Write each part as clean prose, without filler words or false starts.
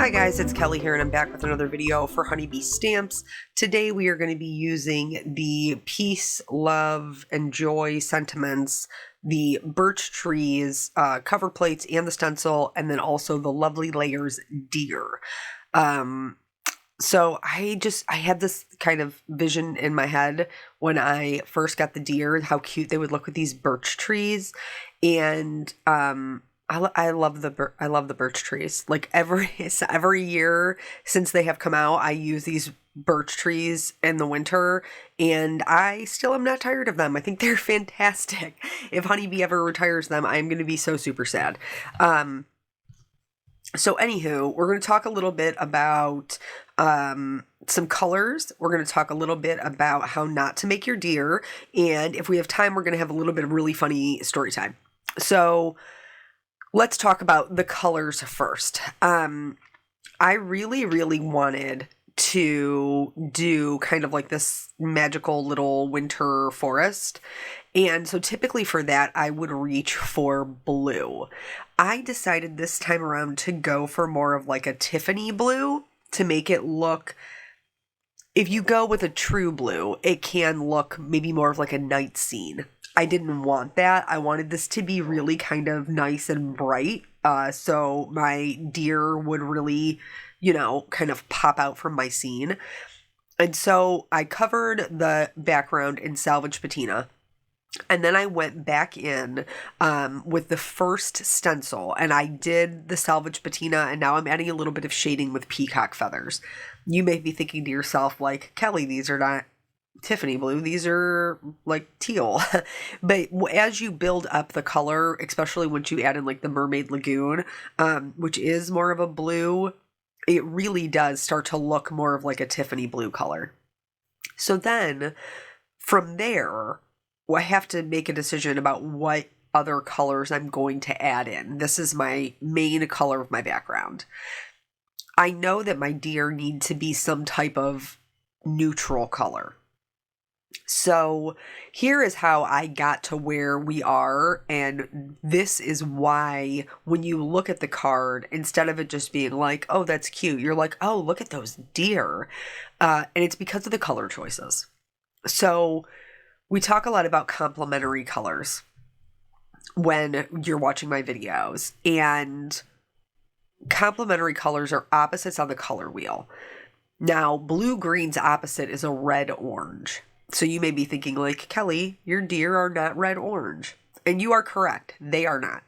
Hi guys, it's Kelly here and I'm back with another video for Honeybee Stamps. Today we are going to be using the Peace, Love, and Joy sentiments, the Birch Trees cover plates and the stencil, and then also the Lovely Layers Deer. So I had this kind of vision in my head when I first got the deer, how cute they would look with these birch trees, and I love the birch trees. Like every year since they have come out, I use these birch trees in the winter, and I still am not tired of them. I think they're fantastic. If Honeybee ever retires them, I'm going to be so super sad. So anywho, we're going to talk a little bit about some colors. We're going to talk a little bit about how not to make your deer, and if we have time, we're going to have a little bit of really funny story time. So let's talk about the colors first. I really wanted to do kind of like this magical little winter forest. And so typically for that, I would reach for blue. I decided this time around to go for more of like a Tiffany blue to make it look, if you go with a true blue, it can look maybe more of like a night scene. I didn't want that. I wanted this to be really kind of nice and bright. So my deer would really, kind of pop out from my scene. And so I covered the background in Salvaged Patina. And then I went back in with the first stencil, and I did the Salvaged Patina, and now I'm adding a little bit of shading with Peacock feathers. You may be thinking to yourself, like, Kelly, these are not Tiffany blue, these are like teal. But as you build up the color, especially once you add in like the Mermaid Lagoon, which is more of a blue, it really does start to look more of like a Tiffany blue color. So then from there, I have to make a decision about what other colors I'm going to add in. This is my main color of my background. I know that my deer need to be some type of neutral color. So here is how I got to where we are, and this is why when you look at the card, instead of it just being like, oh, that's cute, you're like, oh, look at those deer. And it's because of the color choices. So we talk a lot about complementary colors when you're watching my videos, and complementary colors are opposites on the color wheel. Now, blue-green's opposite is a red-orange. So you may be thinking like, Kelly, your deer are not red-orange. And you are correct. They are not.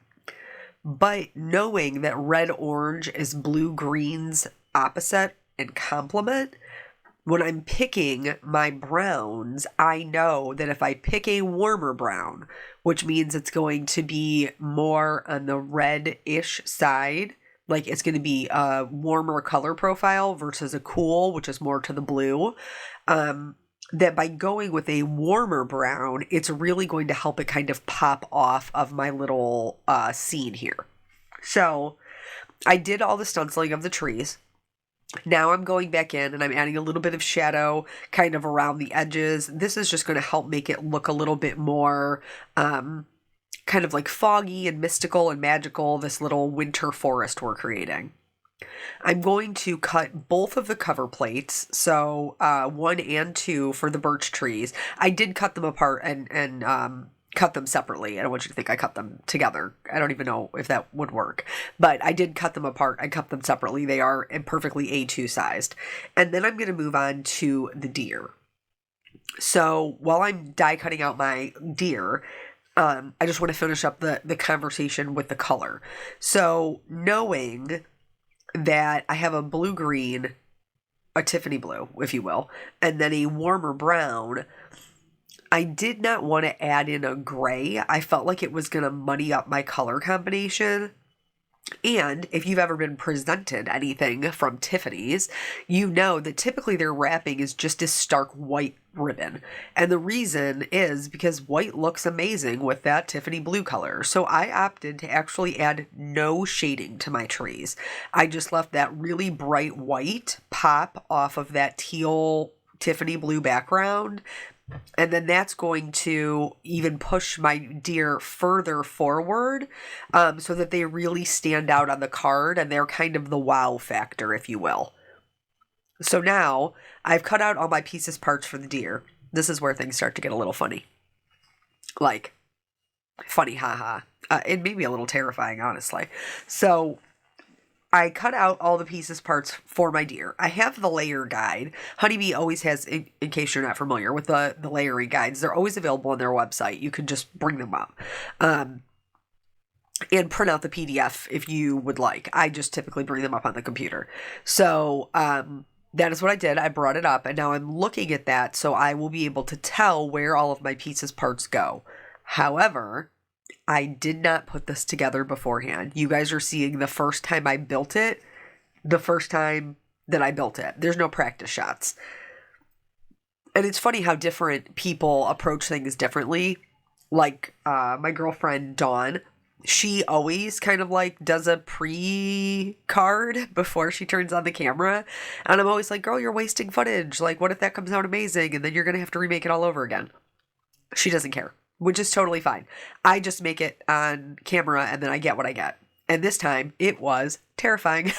But knowing that red-orange is blue-green's opposite and complement, when I'm picking my browns, I know that if I pick a warmer brown, which means it's going to be more on the red-ish side, like it's going to be a warmer color profile versus a cool, which is more to the blue, that by going with a warmer brown, it's really going to help it kind of pop off of my little scene here. So I did all the stenciling of the trees. Now I'm going back in and I'm adding a little bit of shadow kind of around the edges. This is just going to help make it look a little bit more kind of like foggy and mystical and magical, this little winter forest we're creating. I'm going to cut both of the cover plates, so 1 and 2 for the birch trees. I did cut them apart and cut them separately. I don't want you to think I cut them together. I don't even know if that would work. But I did cut them apart. I cut them separately. They are perfectly A2 sized. And then I'm going to move on to the deer. So while I'm die cutting out my deer, I just want to finish up the conversation with the color. So knowing that I have a blue-green, a Tiffany blue, if you will, and then a warmer brown, I did not want to add in a gray. I felt like it was going to muddy up my color combination. And if you've ever been presented anything from Tiffany's, you know that typically their wrapping is just a stark white ribbon. And the reason is because white looks amazing with that Tiffany blue color. So I opted to actually add no shading to my trees. I just left that really bright white pop off of that teal Tiffany blue background. And then that's going to even push my deer further forward, so that they really stand out on the card and they're kind of the wow factor, if you will. So now I've cut out all my pieces parts for the deer. This is where things start to get a little funny. Like, funny, haha. It may be a little terrifying, honestly. So I cut out all the pieces parts for my deer. I have the layer guide. Honeybee always has, in case you're not familiar with the layering guides, they're always available on their website. You can just bring them up. And print out the PDF if you would like. I just typically bring them up on the computer. So, that is what I did. I brought it up and now I'm looking at that so I will be able to tell where all of my pieces parts go. However, I did not put this together beforehand. You guys are seeing the first time I built it, the first time that I built it. There's no practice shots. And it's funny how different people approach things differently. Like my girlfriend, Dawn, she always kind of like does a pre-card before she turns on the camera. And I'm always like, girl, you're wasting footage. Like, what if that comes out amazing and then you're going to have to remake it all over again? She doesn't care, which is totally fine. I just make it on camera and then I get what I get. And this time it was terrifying.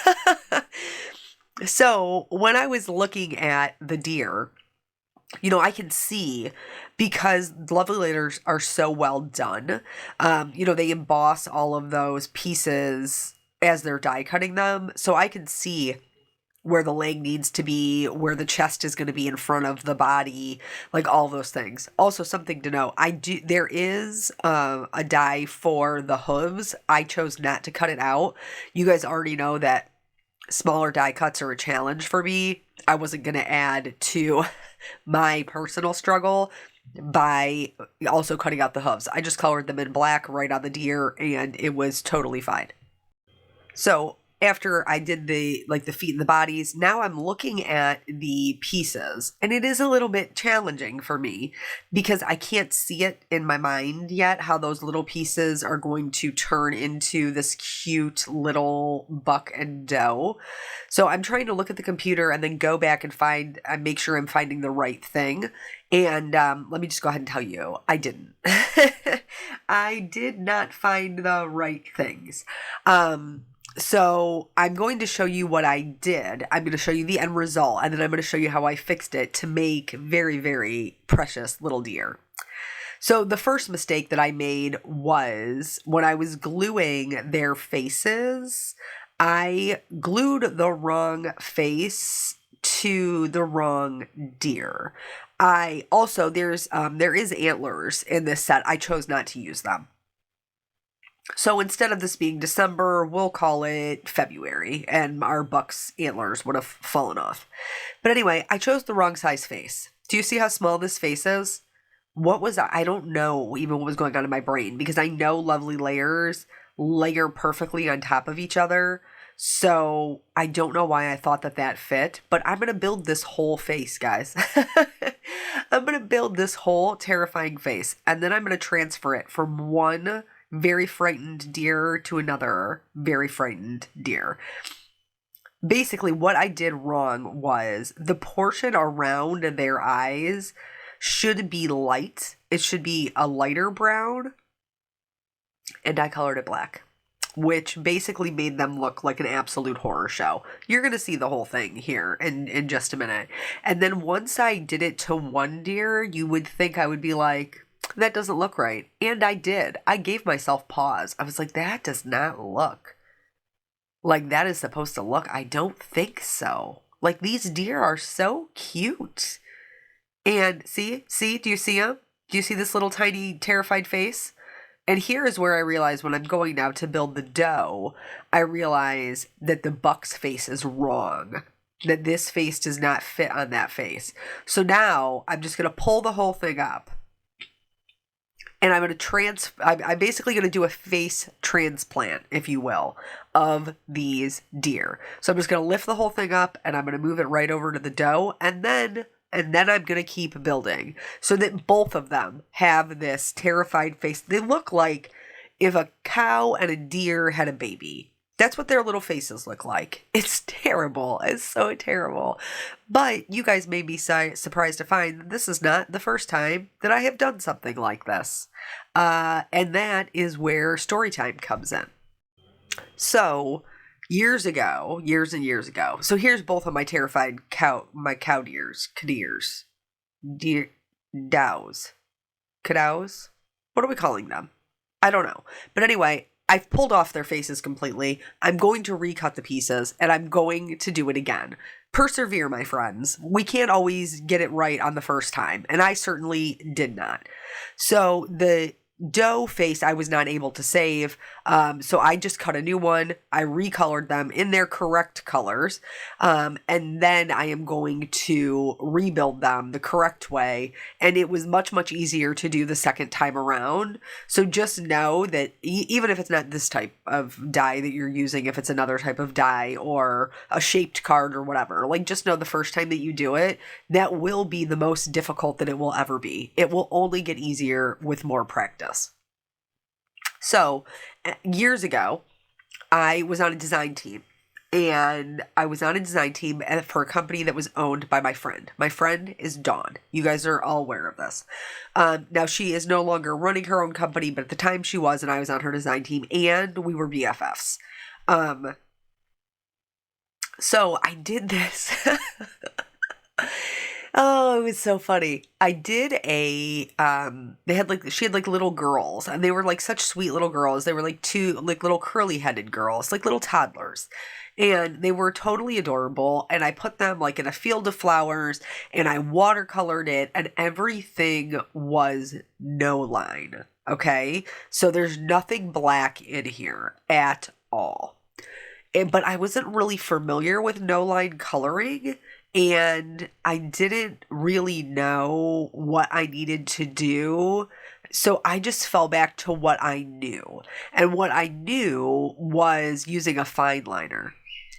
So when I was looking at the deer, you know, I can see, because lovely layers are so well done, you know, they emboss all of those pieces as they're die cutting them. So I can see where the leg needs to be, where the chest is going to be in front of the body, like all those things. Also, something to know, there is a die for the hooves. I chose not to cut it out. You guys already know that smaller die cuts are a challenge for me. I wasn't going to add to my personal struggle by also cutting out the hooves. I just colored them in black right on the deer and it was totally fine. So after I did the feet and the bodies, now I'm looking at the pieces and it is a little bit challenging for me because I can't see it in my mind yet, how those little pieces are going to turn into this cute little buck and doe. So I'm trying to look at the computer and then go back and make sure I'm finding the right thing. And let me just go ahead and tell you, I didn't. I did not find the right things. So I'm going to show you what I did. I'm going to show you the end result, and then I'm going to show you how I fixed it to make very, very precious little deer. So the first mistake that I made was when I was gluing their faces, I glued the wrong face to the wrong deer. There is antlers in this set. I chose not to use them. So instead of this being December, we'll call it February, and our buck's antlers would have fallen off. But anyway, I chose the wrong size face. Do you see how small this face is? I don't know even what was going on in my brain, because I know lovely layers layer perfectly on top of each other. So I don't know why I thought that fit, but I'm going to build this whole face, guys. I'm going to build this whole terrifying face, and then I'm going to transfer it from one very frightened deer to another very frightened deer. Basically, what I did wrong was the portion around their eyes should be light. It should be a lighter brown, and I colored it black, which basically made them look like an absolute horror show. You're going to see the whole thing here in just a minute. And then once I did it to one deer, you would think I would be like, that doesn't look right. And I did. I gave myself pause. I was like, that does not look like that is supposed to look. I don't think so. Like, these deer are so cute. And see, do you see them? Do you see this little tiny terrified face? And here is where I realize when I'm going now to build the doe, I realize that the buck's face is wrong. That this face does not fit on that face. So now I'm just going to pull the whole thing up. And I'm going to I'm basically going to do a face transplant, if you will, of these deer. So I'm just going to lift the whole thing up and I'm going to move it right over to the doe. And then I'm going to keep building so that both of them have this terrified face. They look like if a cow and a deer had a baby. That's what their little faces look like. It's terrible. It's so terrible. But you guys may be surprised to find that this is not the first time that I have done something like this. And that is where story time comes in. So, years and years ago. So here's both of my terrified cadirs. Cadows? What are we calling them? I don't know. But anyway, I've pulled off their faces completely. I'm going to recut the pieces, and I'm going to do it again. Persevere, my friends. We can't always get it right on the first time, and I certainly did not. So the doe face I was not able to save, so I just cut a new one. I recolored them in their correct colors, and then I am going to rebuild them the correct way, and it was much, much easier to do the second time around. So just know that even if it's not this type of die that you're using, if it's another type of die or a shaped card or whatever, like just know the first time that you do it, that will be the most difficult that it will ever be. It will only get easier with more practice. So, years ago, I was on a design team, and I was on a design team for a company that was owned by my friend. My friend is Dawn. You guys are all aware of this. Now, she is no longer running her own company, but at the time she was, and I was on her design team, and we were BFFs. So, I did this. Oh, it was so funny. I did she had like little girls, and they were like such sweet little girls. They were like two like little curly headed girls, like little toddlers. And they were totally adorable. And I put them like in a field of flowers, and I watercolored it, and everything was no line. Okay. So there's nothing black in here at all. But I wasn't really familiar with no line coloring. And I didn't really know what I needed to do. So I just fell back to what I knew. And what I knew was using a fine liner.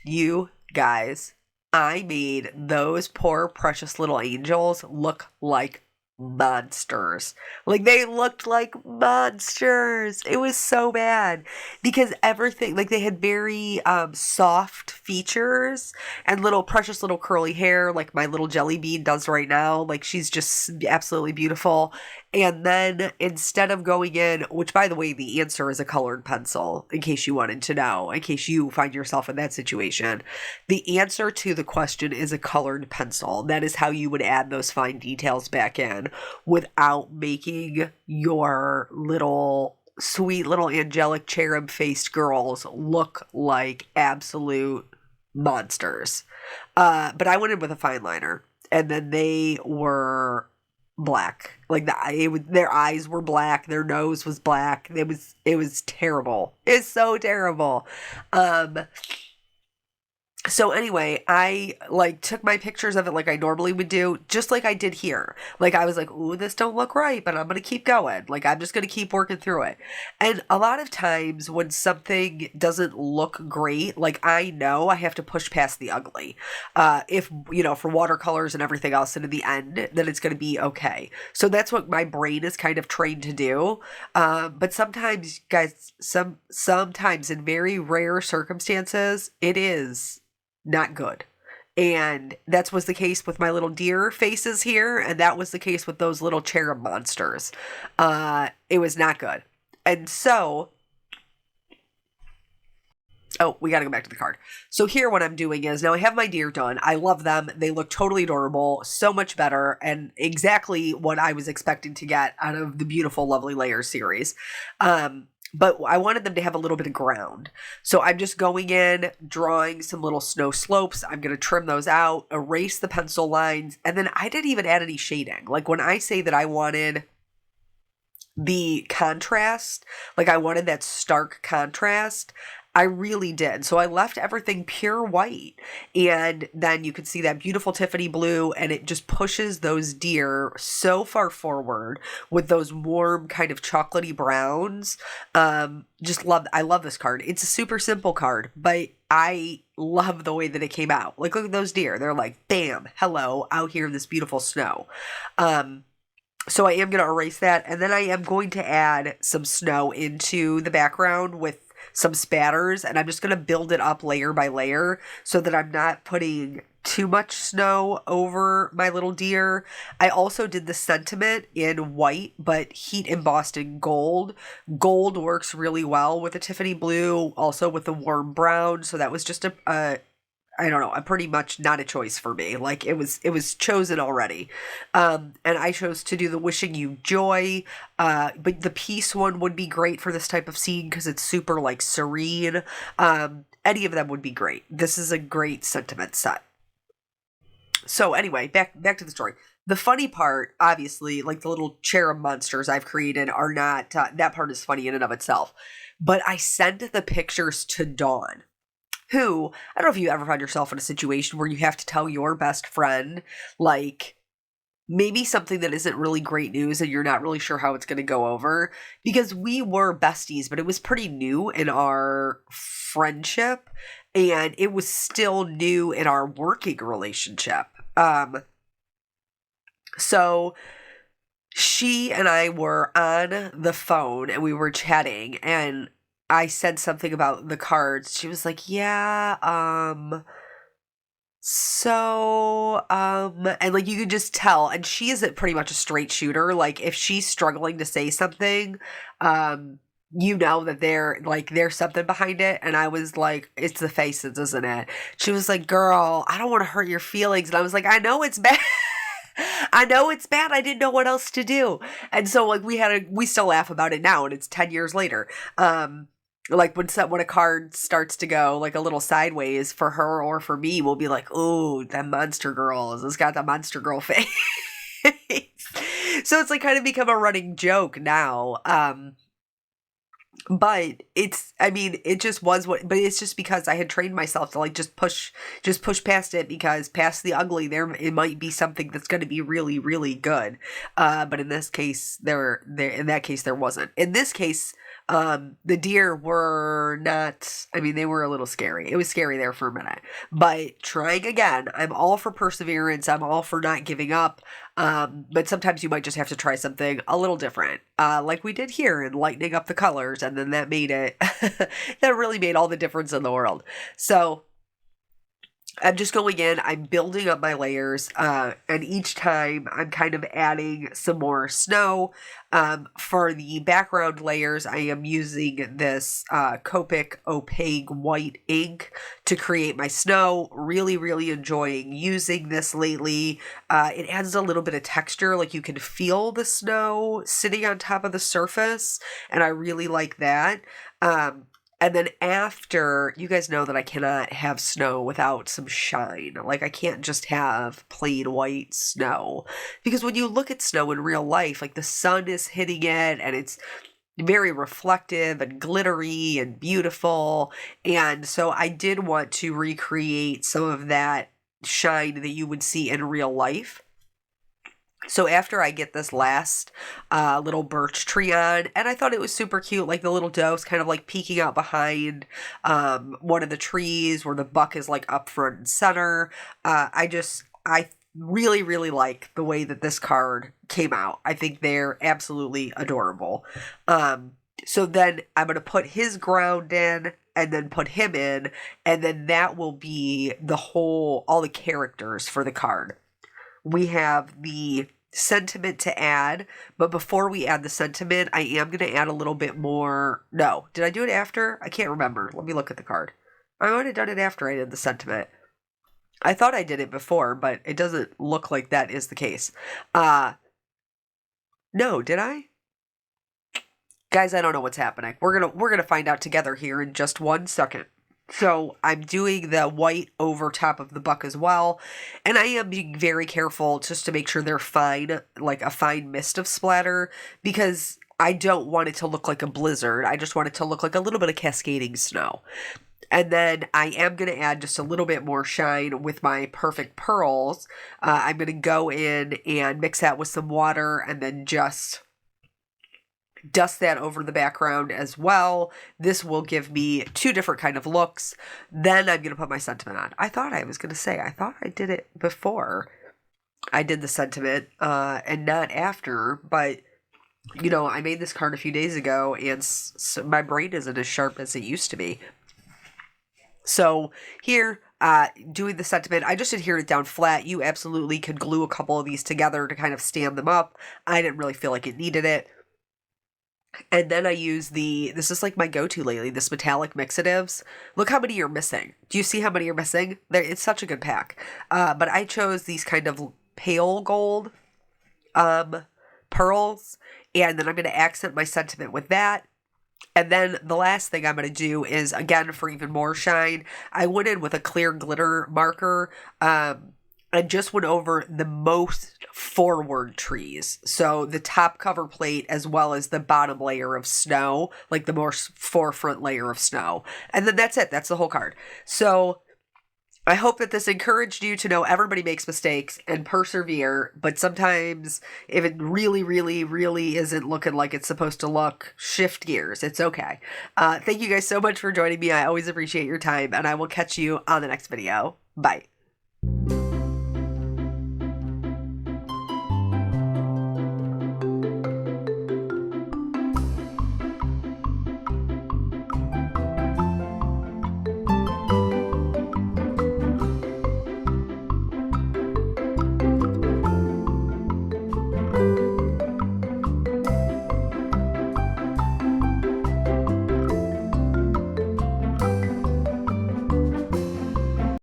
You guys, I made those poor precious little angels look like monsters. Like they looked like monsters. It was so bad because everything, like they had very soft features and little precious little curly hair like my little jelly bean does right now. Like she's just absolutely beautiful. And then instead of going in, which by the way, the answer is a colored pencil, in case you wanted to know, in case you find yourself in that situation, the answer to the question is a colored pencil. That is how you would add those fine details back in without making your little sweet little angelic cherub faced girls look like absolute monsters. But I went in with a fine liner, and then they were black. Like their eyes were black, their nose was black. It was terrible. It's so terrible. So anyway, I like took my pictures of it like I normally would do, just like I did here. Like I was like, ooh, this don't look right, but I'm going to keep going. Like I'm just going to keep working through it. And a lot of times when something doesn't look great, like I know I have to push past the ugly. If, for watercolors and everything else, and in the end, then it's going to be okay. So that's what my brain is kind of trained to do. But sometimes, guys, sometimes in very rare circumstances, it is not good. And that was the case with my little deer faces here, and that was the case with those little cherub monsters. It was not good. And so, we got to go back to the card. So here what I'm doing is, now I have my deer done. I love them. They look totally adorable, so much better, and exactly what I was expecting to get out of the beautiful, lovely Layers series. But I wanted them to have a little bit of ground. So I'm just going in, drawing some little snow slopes. I'm going to trim those out, erase the pencil lines, and then I didn't even add any shading. Like when I say that I wanted the contrast, like I wanted that stark contrast, I really did. So I left everything pure white, and then you could see that beautiful Tiffany blue, and it just pushes those deer so far forward with those warm kind of chocolatey browns. I love this card. It's a super simple card, but I love the way that it came out. Like look at those deer. They're like, bam, hello, out here in this beautiful snow. So I am going to erase that, and then I am going to add some snow into the background with some spatters, and I'm just going to build it up layer by layer so that I'm not putting too much snow over my little deer. I also did the sentiment in white, but heat embossed in gold. Gold works really well with the Tiffany blue, also with the warm brown. So that was just I don't know, a pretty much not a choice for me. Like it was chosen already. And I chose to do the Wishing You Joy. But the peace one would be great for this type of scene because it's super like serene. Any of them would be great. This is a great sentiment set. So anyway, back to the story. The funny part, obviously, like the little cherub monsters I've created are not, that part is funny in and of itself. But I sent the pictures to Dawn, who, I don't know if you ever found yourself in a situation where you have to tell your best friend, like, maybe something that isn't really great news and you're not really sure how it's going to go over. Because we were besties, but it was pretty new in our friendship. And it was still new in our working relationship. So she and I were on the phone and we were chatting and I said something about the cards. She was like, yeah, and like you could just tell, and she is pretty much a straight shooter. Like if she's struggling to say something, you know that there's something behind it. And I was like, it's the faces, isn't it? She was like, girl, I don't want to hurt your feelings. And I was like, I know it's bad. I know it's bad. I didn't know what else to do. And so like we still laugh about it now and it's 10 years later. Like when a card starts to go like a little sideways for her or for me, we'll be like, ooh, that monster girl. It's got the monster girl face. So it's like kind of become a running joke now. But it just was but it's just because I had trained myself to like just push past it, because past the ugly, it might be something that's going to be really, really good. But in this case, there wasn't. In this case, the deer were not, they were a little scary. It was scary there for a minute, but trying again. I'm all for perseverance. I'm all for not giving up. But sometimes you might just have to try something a little different, like we did here, and lightening up the colors. And then that made it, that really made all the difference in the world. So I'm just going in, I'm building up my layers, and each time I'm kind of adding some more snow. For the background layers, I am using this Copic opaque white ink to create my snow. Really, really enjoying using this lately. It adds a little bit of texture, like you can feel the snow sitting on top of the surface, and I really like that. And then after, you guys know that I cannot have snow without some shine. Like I can't just have plain white snow, because when you look at snow in real life, like the sun is hitting it and it's very reflective and glittery and beautiful. And so I did want to recreate some of that shine that you would see in real life. So after I get this last little birch tree on, and I thought it was super cute, like the little doe's kind of like peeking out behind one of the trees where the buck is like up front and center. I really, really like the way that this card came out. I think they're absolutely adorable. So then I'm going to put his ground in and then put him in, and then that will be all the characters for the card. We have the sentiment to add, but before we add the sentiment, I am going to add a little bit more. No, did I do it after? I can't remember. Let me look at the card. I might have done it after I did the sentiment. I thought I did it before, but it doesn't look like that is the case. No, did I? Guys, I don't know what's happening. We're gonna find out together here in just 1 second. So I'm doing the white over top of the buck as well. And I am being very careful just to make sure they're fine, like a fine mist of splatter, because I don't want it to look like a blizzard. I just want it to look like a little bit of cascading snow. And then I am going to add just a little bit more shine with my Perfect Pearls. I'm going to go in and mix that with some water and then just dust that over the background as well. This will give me 2 different kind of looks. Then I'm going to put my sentiment on. I thought I did it before I did the sentiment and not after, but You know, I made this card a few days ago, and my brain isn't as sharp as it used to be. So here, doing the sentiment, I just adhered it down flat. You absolutely could glue a couple of these together to kind of stand them up. I didn't really feel like it needed it. And then I use this is like my go-to lately, this metallic mixatives. Look how many you're missing. Do you see how many you're missing? It's such a good pack. But I chose these kind of pale gold pearls, and then I'm going to accent my sentiment with that. And then the last thing I'm going to do is, again, for even more shine, I went in with a clear glitter marker, and just went over the most forward trees. So the top cover plate as well as the bottom layer of snow, like the more forefront layer of snow. And then that's it. That's the whole card. So I hope that this encouraged you to know everybody makes mistakes and persevere, but sometimes if it really, really, really isn't looking like it's supposed to look, shift gears. It's okay. Thank you guys so much for joining me. I always appreciate your time, and I will catch you on the next video. Bye.